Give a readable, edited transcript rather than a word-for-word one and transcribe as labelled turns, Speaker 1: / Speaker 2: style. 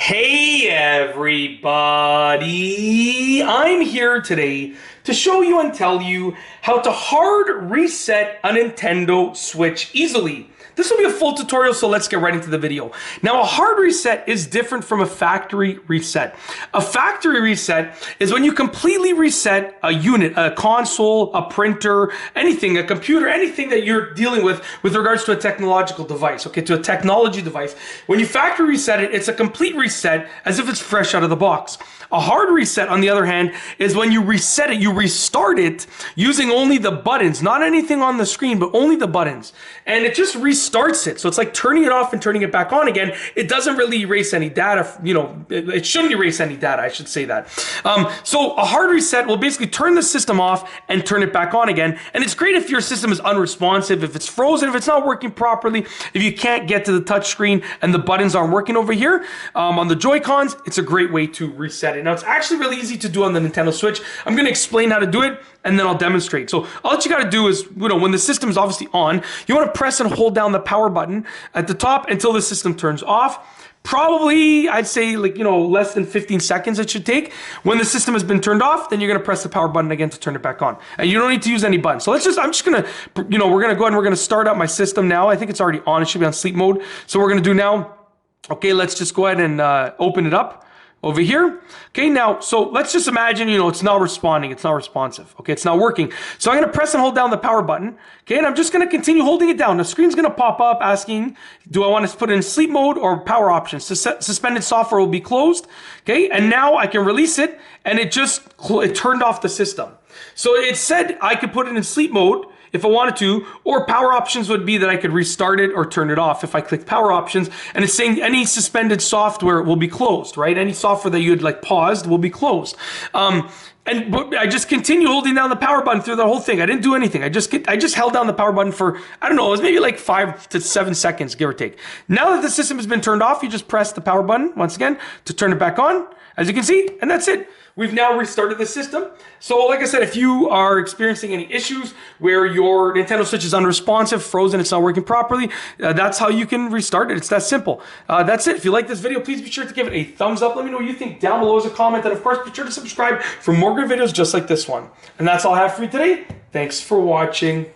Speaker 1: Hey everybody, I'm here today to show you and tell you how to hard reset a Nintendo Switch easily. This will be a full tutorial, so let's get right into the video. Now, a hard reset is different from a factory reset. A factory reset is when you completely reset a unit, a console, a printer, anything, a computer, anything that you're dealing with regards to a technological device, okay, to a technology device. When you factory reset it, it's a complete reset as if it's fresh out of the box. A hard reset, on the other hand, is when you reset it, you restart it using only the buttons, not anything on the screen, but only the buttons. And it just restarts it. So it's like turning it off and turning it back on again. It doesn't really erase any data, it shouldn't erase any data, I should say that. So a hard reset will basically turn the system off and turn it back on again. And it's great if your system is unresponsive, if it's frozen, if it's not working properly, if you can't get to the touch screen and the buttons aren't working over here on the Joy-Cons, it's a great way to reset it. Now, it's actually really easy to do on the Nintendo Switch. I'm going to explain how to do it, and then I'll demonstrate. So all that you got to do is, when the system is obviously on, you want to press and hold down the power button at the top until the system turns off. Probably, I'd say, less than 15 seconds it should take. When the system has been turned off, then you're going to press the power button again to turn it back on. And you don't need to use any buttons. So I'm just going to, we're going to go ahead and we're going to start up my system now. I think it's already on. It should be on sleep mode. So we're going to do now, okay, let's just go ahead and open it up. Over here, okay, now, so let's just imagine, it's not responding, it's not responsive, okay, it's not working. So I'm gonna press and hold down the power button, okay, and I'm just gonna continue holding it down. The screen's gonna pop up asking, do I want to put it in sleep mode or power options? Suspended software will be closed, okay, and now I can release it, and it turned off the system. So it said I could put it in sleep mode if I wanted to, or power options would be that I could restart it or turn it off if I click power options, and it's saying any suspended software will be closed, right? Any software that you had paused will be closed. But I just continue holding down the power button through the whole thing. I didn't do anything. I just held down the power button for, I don't know, it was maybe like 5 to 7 seconds, give or take. Now that the system has been turned off, you just press the power button once again to turn it back on, as you can see, and that's it. We've now restarted the system. So like I said, if you are experiencing any issues where your Nintendo Switch is unresponsive, frozen, it's not working properly, that's how you can restart it. It's that simple. That's it. If you like this video, please be sure to give it a thumbs up. Let me know what you think down below as a comment. And of course, be sure to subscribe for more good videos just like this one. And that's all I have for you today. Thanks for watching.